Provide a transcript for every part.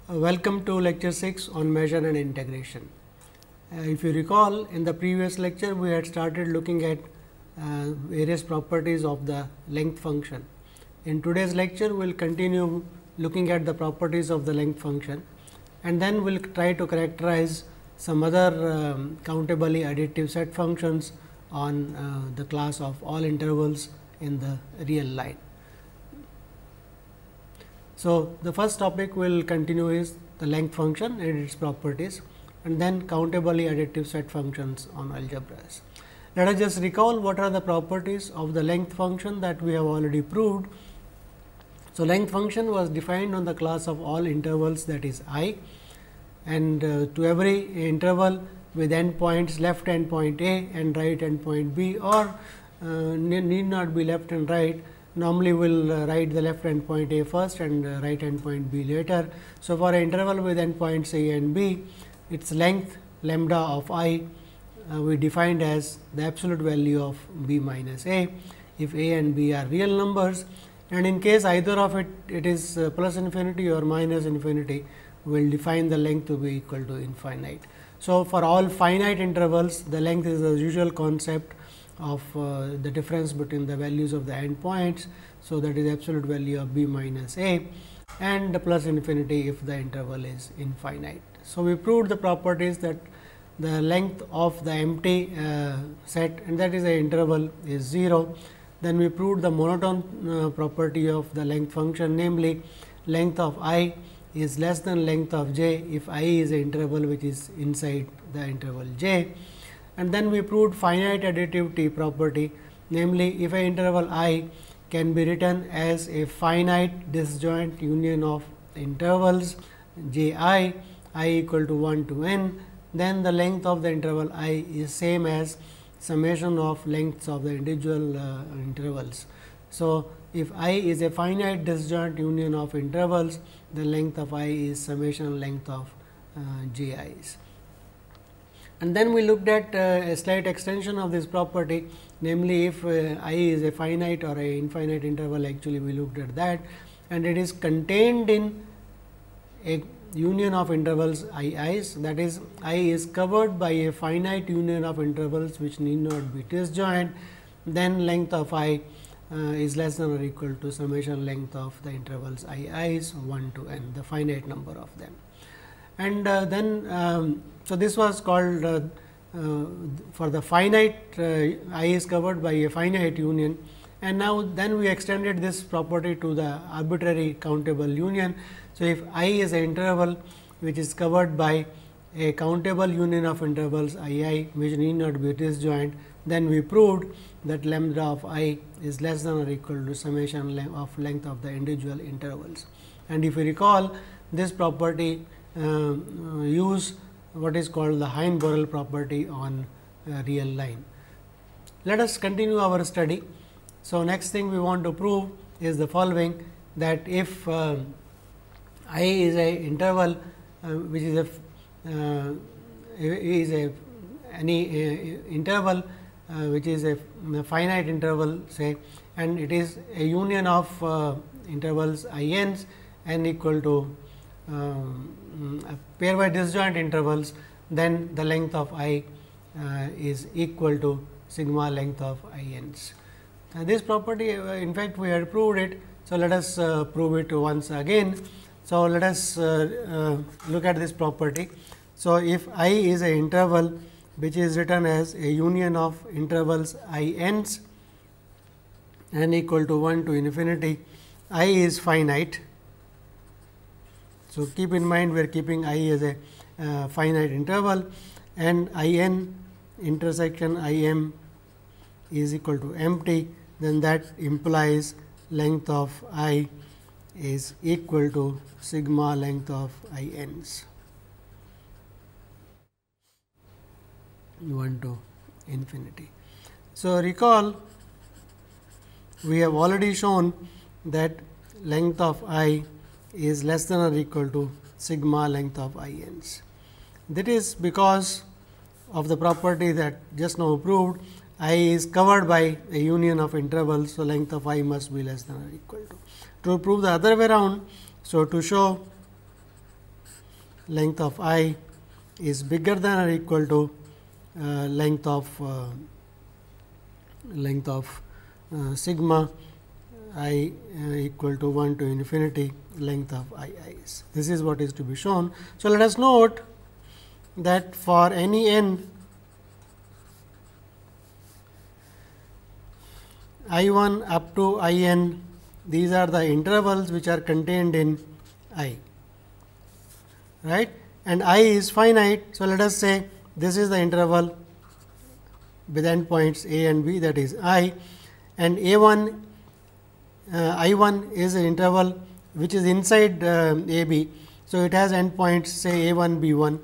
Welcome to lecture 6 on measure and integration. If you recall, in the previous lecture we had started looking at various properties of the length function. In today's lecture we will continue looking at the properties of the length function, and then we will try to characterize some other countably additive set functions on the class of all intervals in the real line. So, the first topic we will continue is the length function and its properties, and then countably additive set functions on algebras. Let us just recall what are the properties of the length function that we have already proved. So, length function was defined on the class of all intervals, that is I, and to every interval with endpoints left endpoint A and right endpoint B, or need not be left and right. Normally, we will write the left endpoint A first and right endpoint B later. So, for an interval with endpoints A and B, its length lambda of I we defined as the absolute value of B minus A, if A and B are real numbers, and in case either of it is plus infinity or minus infinity, we will define the length to be equal to infinite. So, for all finite intervals, the length is the usual concept of the difference between the values of the endpoints. So, that is absolute value of B minus A, and the plus infinity if the interval is infinite. So, we proved the properties that the length of the empty set, and that is a interval, is 0. Then we proved the monotone property of the length function, namely length of I is less than length of j if I is an interval which is inside the interval j. And then we proved finite additivity property, namely if an interval I can be written as a finite disjoint union of intervals j I equal to 1 to n, then the length of the interval I is same as summation of lengths of the individual intervals. So, if I is a finite disjoint union of intervals, the length of I is summation length of j i's. And then we looked at a slight extension of this property, namely if I is a finite or a infinite interval. Actually, we looked at that, and it is contained in a union of intervals i's, that is I is covered by a finite union of intervals which need not be disjoint, then length of I is less than or equal to summation length of the intervals i's 1 to n, the finite number of them. And then so this was called for the finite I is covered by a finite union, and now then we extended this property to the arbitrary countable union. So, if I is an interval which is covered by a countable union of intervals I which need not be disjoint, then we proved that lambda of I is less than or equal to summation of length of the individual intervals. And if you recall, this property use what is called the Hein-Borel property on real line. Let us continue our study. So, next thing we want to prove is the following, that if I is a interval which is any interval which is a finite interval, say, and it is a union of intervals I n's n equal to pairwise disjoint intervals, then the length of I is equal to sigma length of I n's. This property in fact, we had proved it. So, let us prove it once again. So, let us look at this property. So, if I is a interval which is written as a union of intervals I n's n equal to 1 to infinity, I is finite. So, keep in mind we are keeping I as a finite interval, and I n intersection I m is equal to empty, then that implies length of I is equal to sigma length of I n's 1 to infinity. So, recall we have already shown that length of I is less than or equal to sigma length of I n's. That is because of the property that just now proved, I is covered by a union of intervals. So, length of I must be less than or equal to. To prove the other way around, so to show length of I is bigger than or equal to length of sigma I equal to 1 to infinity length of I i's. This is what is to be shown. So, let us note that for any n I 1 up to I n, these are the intervals which are contained in I, right, and I is finite. So, let us say this is the interval with endpoints a and b, that is I, and a 1 I 1 is an interval which is inside a b. So, it has endpoints say a 1 b 1,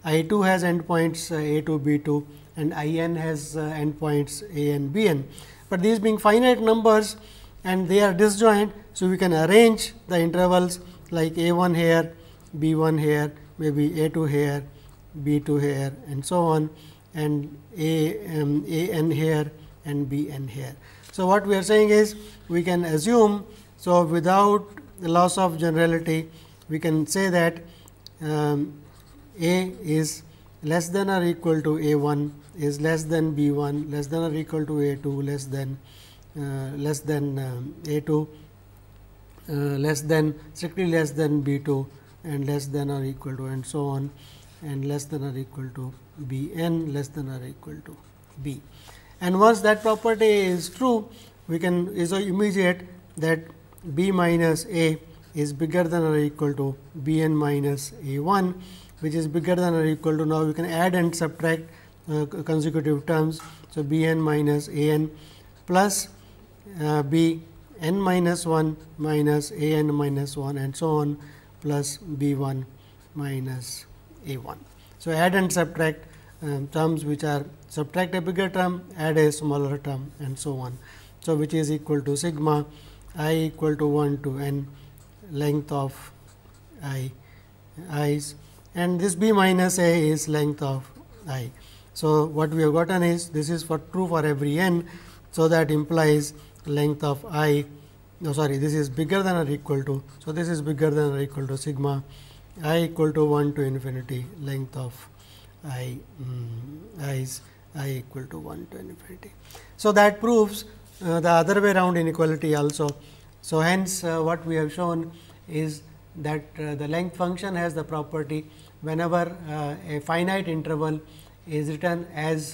I 2 has endpoints a 2 b 2, and I n has endpoints a n b n. But these being finite numbers and they are disjoint. So, we can arrange the intervals like a 1 here, b 1 here, maybe a 2 here, b 2 here, and so on, and a n here and b n here. So, what we are saying is we can assume. So, without the loss of generality, we can say that a is less than or equal to a 1, is less than b 1, less than or equal to a 2, less than a 2, less than strictly less than b 2, and less than or equal to, and so on, and less than or equal to b n, less than or equal to b. And once that property is true, we can is immediate that b minus a is bigger than or equal to b n minus a 1, which is bigger than or equal to, now we can add and subtract consecutive terms. So, b n minus a n plus b n minus 1 minus a n minus 1, and so on, plus b 1 minus a 1. So, add and subtract terms which are subtract a bigger term, add a smaller term, and so on. So, which is equal to sigma I equal to 1 to n length of i's, and this b minus a is length of I. So, what we have gotten is this is for true for every n. So, that implies length of I, no sorry, this is bigger than or equal to. So, this is bigger than or equal to sigma I equal to 1 to infinity length of i's I equal to 1 to infinity. So, that proves the other way around inequality also. So, hence what we have shown is that the length function has the property whenever a finite interval is written as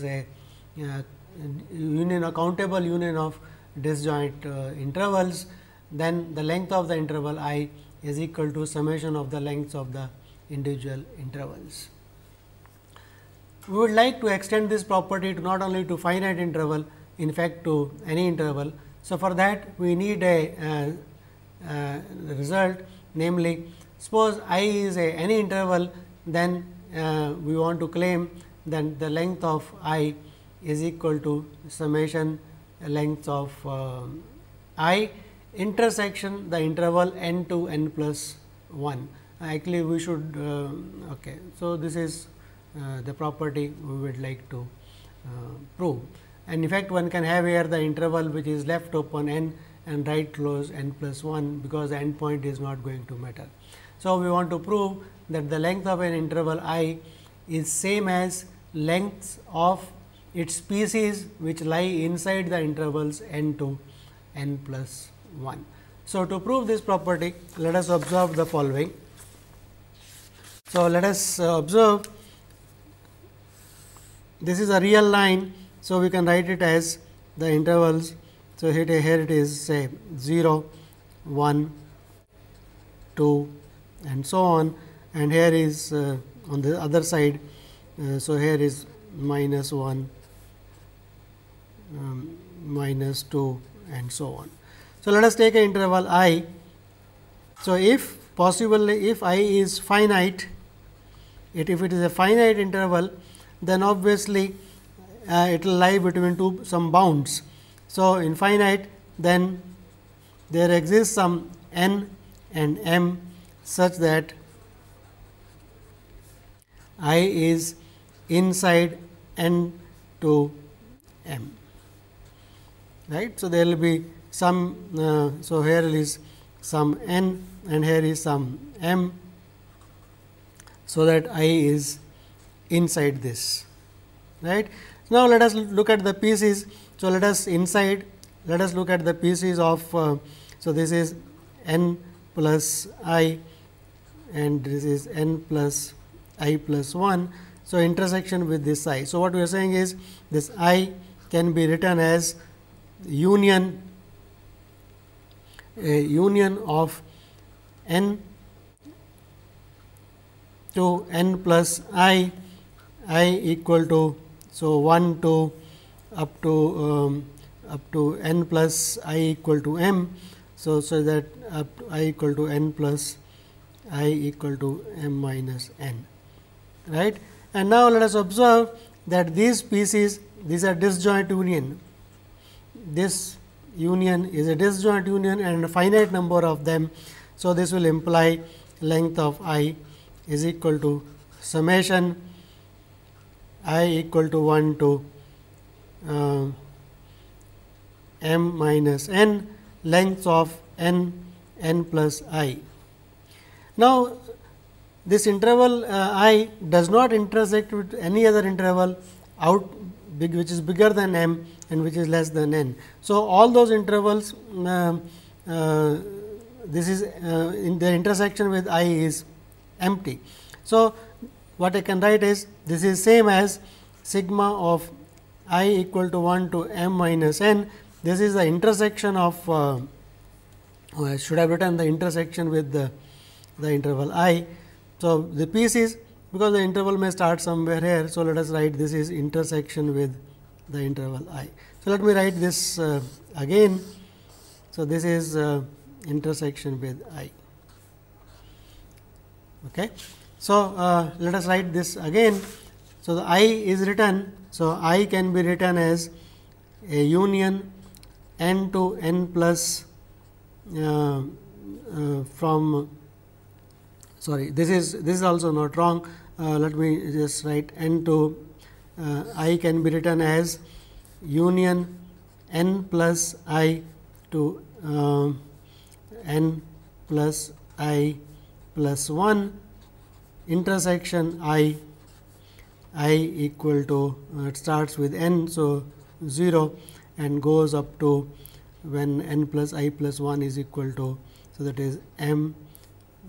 a union, a countable union of disjoint intervals, then the length of the interval I is equal to summation of the lengths of the individual intervals. We would like to extend this property to not only to finite interval, in fact to any interval. So, for that we need a result, namely suppose I is any interval, then we want to claim that the length of I is equal to summation lengths of I intersection the interval n to n plus 1. Actually, we should okay. So, this is the property we would like to prove, and in fact, one can have here the interval which is left open n and right close n plus 1, because the end point is not going to matter. So, we want to prove that the length of an interval I is same as lengths of its species which lie inside the intervals n to n plus 1. So, to prove this property, let us observe the following. So, let us observe this is a real line. So, we can write it as the intervals. So, here it is say 0, 1, 2, and so on, and here is on the other side. So, here is minus 1, minus 2, and so on. So, let us take an interval I. So, if possibly if I is finite, if it is a finite interval, then obviously it will lie between some bounds. So, infinite, then there exists some n and m such that I is inside n to m, right. So, there will be some, so here is some n and here is some m. So, that I is inside this, right. Now, let us look at the pieces. So, let us look at the pieces of. So, this is n plus I and this is n plus I plus 1. So, intersection with this I. So, what we are saying is this I can be written as union, a union of n to n plus I equal to, so 1 to up to n plus I equal to m. So, that up to I equal to n plus I equal to m minus n, right. And now, let us observe that these pieces, these are disjoint union. This union is a disjoint union and a finite number of them. So, this will imply length of I is equal to summation I equal to 1 to m minus n, length of n plus I. Now, this interval I does not intersect with any other interval which is bigger than m and which is less than n. So, all those intervals this is in the intersection with I is empty. So, what I can write is this is same as sigma of I equal to 1 to m minus n. This is the intersection of I should have written the intersection with the interval I. So, the piece is, because the interval may start somewhere here. So, let us write this is intersection with the interval I. So, let me write this again. So, this is intersection with I. Okay. So, let us write this again. So, the I is written. So, I can be written as a union n to n plus from sorry, this is also not wrong. Let me just write n to I can be written as union n plus I to n plus I plus 1 intersection I equal to it starts with n. So, 0 and goes up to when n plus I plus 1 is equal to. So, that is m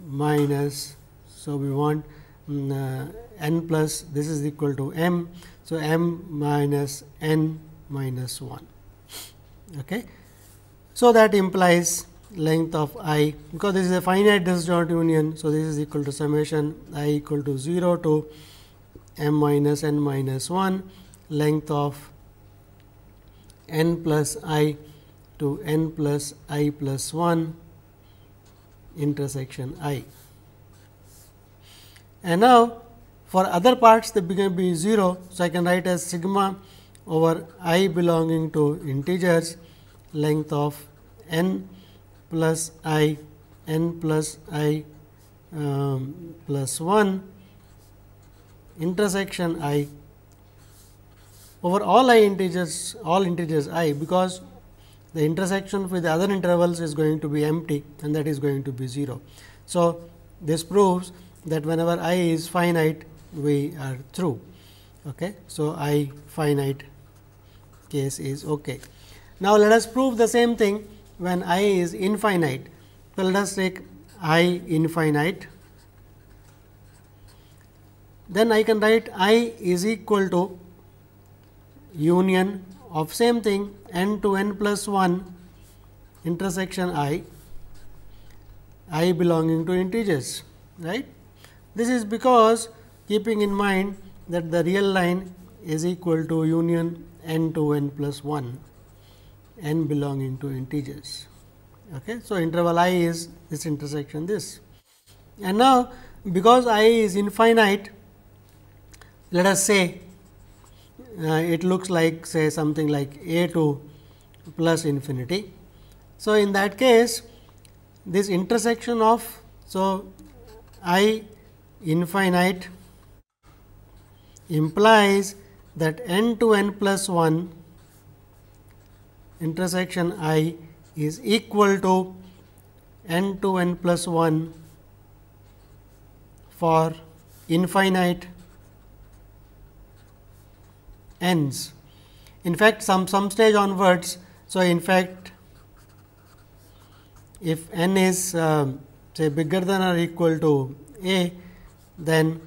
minus. So, we want n plus this is equal to m. So, m minus n minus 1. Okay. So, that implies length of I, because this is a finite disjoint union. So, this is equal to summation I equal to 0 to m minus n minus 1, length of n plus I to n plus I plus 1 intersection I. And now, for other parts they become be 0. So, I can write as sigma over I belonging to integers, length of n plus I n plus I plus 1 intersection I over all integers I, because the intersection with the other intervals is going to be empty and that is going to be 0. So, this proves that whenever I is finite we are through. Okay. So, I finite case is okay. Now, let us prove the same thing when I is infinite. So, let us take I infinite, then I can write I is equal to union of same thing n to n plus 1 intersection I belonging to integers, right. This is because keeping in mind that the real line is equal to union n to n plus 1, n belonging to integers. Okay. So, interval I is this intersection this. And now, because I is infinite, let us say it looks like say something like a to plus infinity. So, in that case this intersection of, so I infinite implies that n to n plus 1 intersection I is equal to n to n plus 1 for infinite n's. In fact, some stage onwards. So, in fact, if n is say bigger than or equal to a, then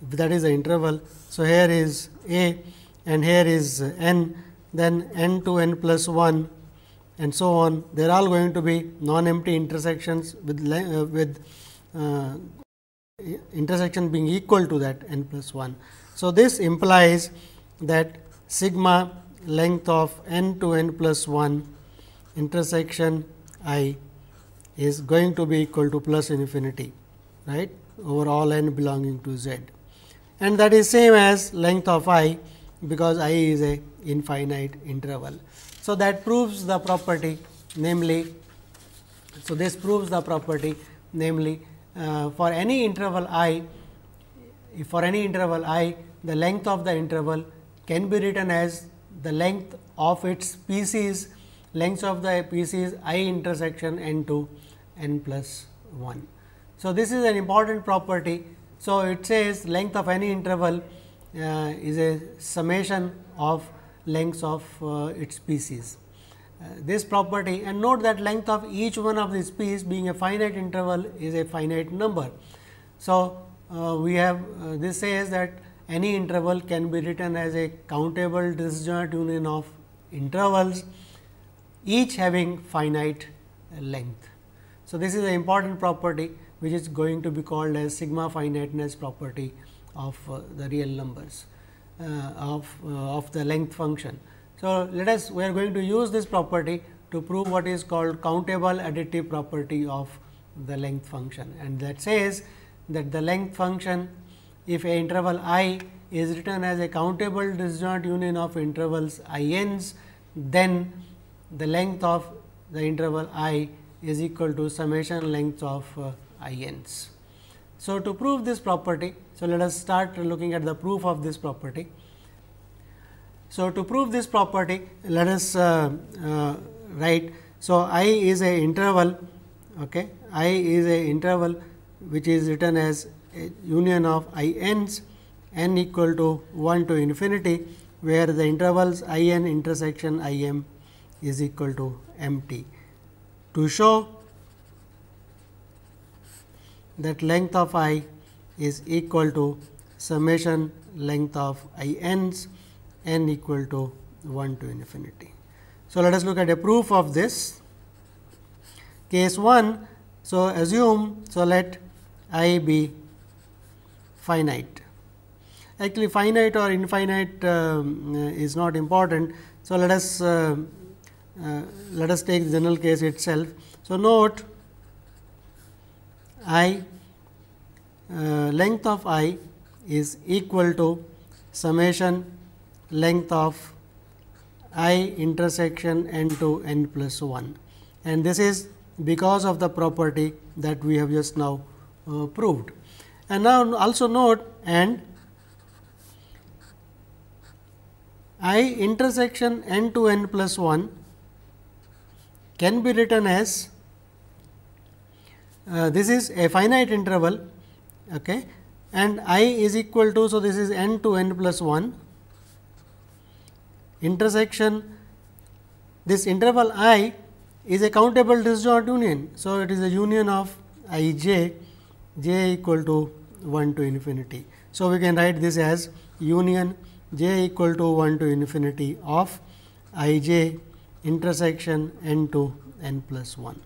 that is the interval. So, here is a and here is n, then n to n plus 1 and so on. They are all going to be non-empty intersections with intersection being equal to that n plus 1. So, this implies that sigma length of n to n plus 1 intersection I is going to be equal to plus infinity, right, over all n belonging to Z, and that is same as length of I, because I is a infinite interval. So, that proves the property, namely, so this proves the property, namely, for any interval I, the length of the interval can be written as the length of its species, length of the species I intersection n to n plus 1. So, this is an important property. So, it says length of any interval is a summation of lengths of its species. This property, and note that length of each one of the species being a finite interval is a finite number. So, we have this says that any interval can be written as a countable disjoint union of intervals, each having finite length. So, this is an important property which is going to be called as sigma finiteness property of the real numbers of the length function. So, we are going to use this property to prove what is called countable additive property of the length function, and that says that the length function, if a interval I is written as a countable disjoint union of intervals I n's, then the length of the interval I is equal to summation length of I n's. So, to prove this property, so let us start looking at the proof of this property. So, to prove this property, let us write. So, I is a interval, okay. I is a interval which is written as a union of I n's, n equal to 1 to infinity, where the intervals I n intersection I m is equal to empty. To show that length of I is equal to summation length of I n's, n equal to 1 to infinity. So, let us look at a proof of this. Case 1. So, assume, so let I be finite. Actually, finite or infinite is not important. So, let us take the general case itself. So, note I length of I is equal to summation length of I intersection n to n plus 1, and this is because of the property that we have just now proved. And now, also note, and I intersection n to n plus 1 can be written as this is a finite interval, okay, and I is equal to, so this is n to n plus 1 intersection, this interval I is a countable disjoint union. So, it is a union of I j equal to 1 to infinity. So, we can write this as union j equal to 1 to infinity of I j intersection n to n plus 1.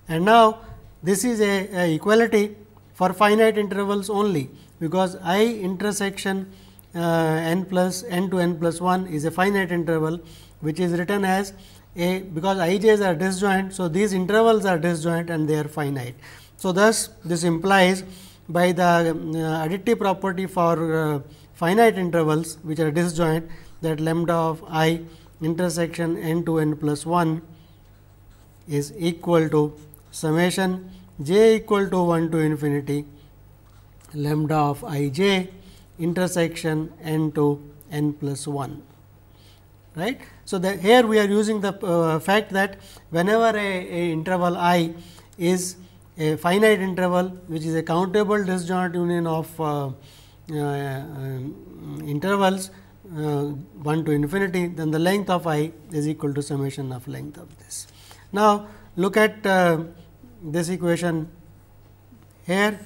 And now, this is a equality for finite intervals only, because I intersection n to n plus 1 is a finite interval, which is written as a, because I j's are disjoint. So, these intervals are disjoint and they are finite. So, thus this implies by the additive property for finite intervals which are disjoint, that lambda of I intersection n to n plus 1 is equal to summation j equal to 1 to infinity lambda of I j intersection n to n plus 1, right. So, here we are using the fact that whenever a interval I is a finite interval which is a countable disjoint union of intervals 1 to infinity, then the length of I is equal to summation of length of this. Now, look at this equation here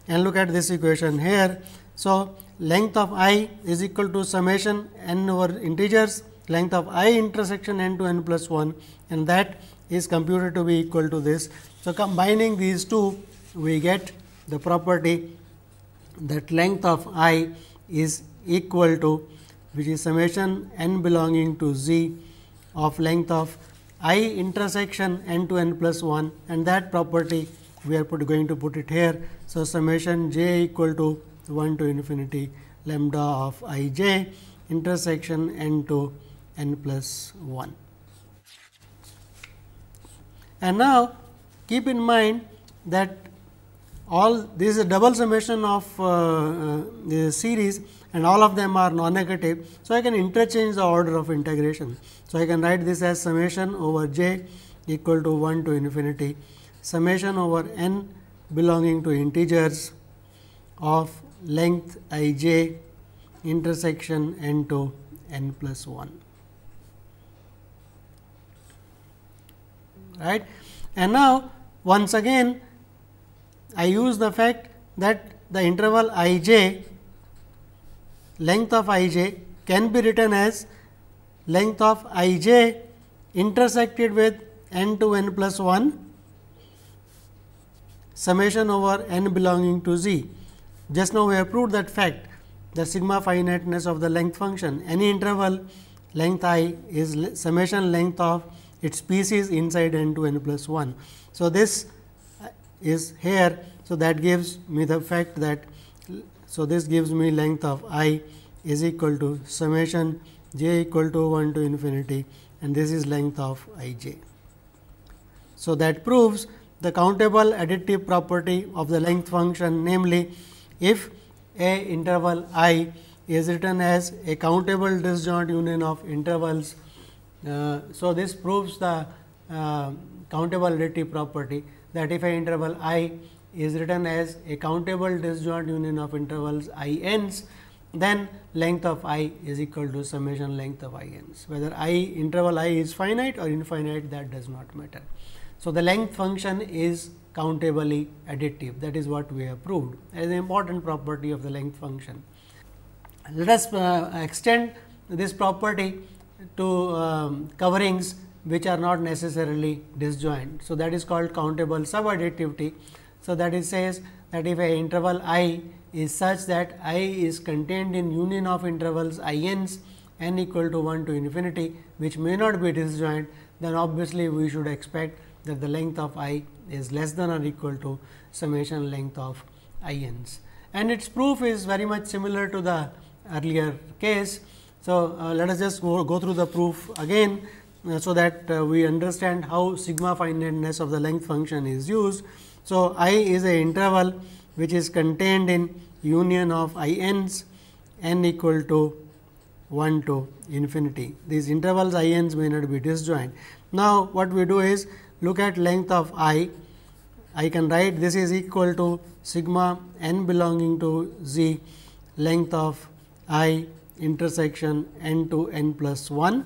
and look at this equation here. So, length of I is equal to summation n over integers, length of I intersection n to n plus 1, and that is computed to be equal to this. So, combining these two, we get the property that length of I is equal to, which is summation n belonging to z of length of I intersection n to n plus 1, and that property we are going to put it here. So, summation j equal to 1 to infinity lambda of I j intersection n to n plus 1. And now, keep in mind that all this is a double summation of the series, and all of them are non-negative. So, I can interchange the order of integration. So, I can write this as summation over j equal to 1 to infinity summation over n belonging to integers of length I j intersection n to n plus 1, right. And now, once again I use the fact that the interval I j, length of I j can be written as length of I j intersected with n to n plus 1 summation over n belonging to z. Just now we have proved that fact, the sigma finiteness of the length function. Any interval length I is summation length of its species inside n to n plus 1. So, this is here. So, that gives me the fact that, so this gives me length of I is equal to summation j equal to 1 to infinity, and this is length of I j. So, that proves the countable additive property of the length function, namely, if a interval I is written as a countable disjoint union of intervals. So, this proves the countable additive property, that if a interval I is written as a countable disjoint union of intervals I n's, then length of I is equal to summation length of I n's. Whether interval I is finite or infinite, that does not matter. So, the length function is countably additive, that is what we have proved as an important property of the length function. Let us extend this property to coverings which are not necessarily disjoint. So, that is called countable subadditivity. So, that it says that if a interval I is such that I is contained in union of intervals I n's n equal to 1 to infinity, which may not be disjoint, then obviously, we should expect that the length of I is less than or equal to summation length of I n's. And its proof is very much similar to the earlier case. So, let us just go through the proof again, so that we understand how sigma finiteness of the length function is used. So, I is a interval which is contained in union of I n's n equal to 1 to infinity. These intervals I n's may not be disjoint. Now, what we do is look at length of I can write this is equal to sigma n belonging to z length of I intersection n to n plus 1,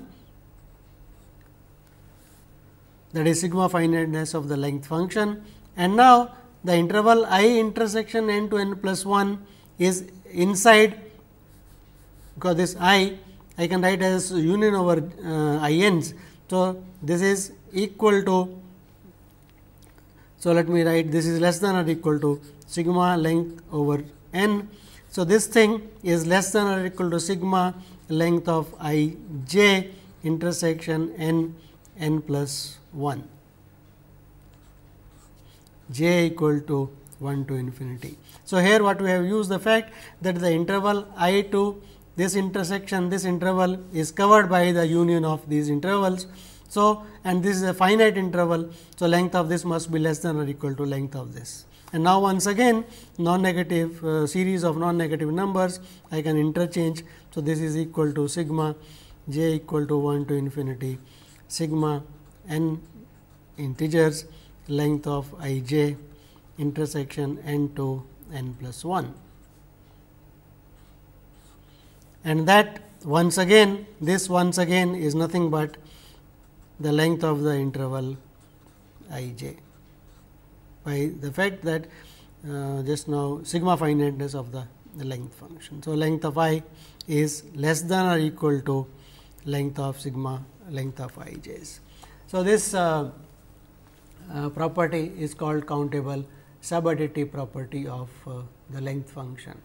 that is sigma finiteness of the length function. And now, the interval I intersection n to n plus 1 is inside, because this I can write as union over I n's. So, this is equal to, so let me write this is less than or equal to sigma length over n. So, this thing is less than or equal to sigma length of I j intersection n plus 1, j equal to 1 to infinity. So, here what we have used the fact that the interval I to this intersection, this interval is covered by the union of these intervals. So, and this is a finite interval. So, length of this must be less than or equal to length of this. And now, once again non-negative series of non-negative numbers I can interchange. So, this is equal to sigma j equal to 1 to infinity sigma n integers length of I j intersection n to n plus 1. And that once again, this once again is nothing but the length of the interval I j by the fact that just now sigma finiteness of the length function. So, length of I is less than or equal to length of sigma length of I j's. So, this property is called countable subadditive property of the length function.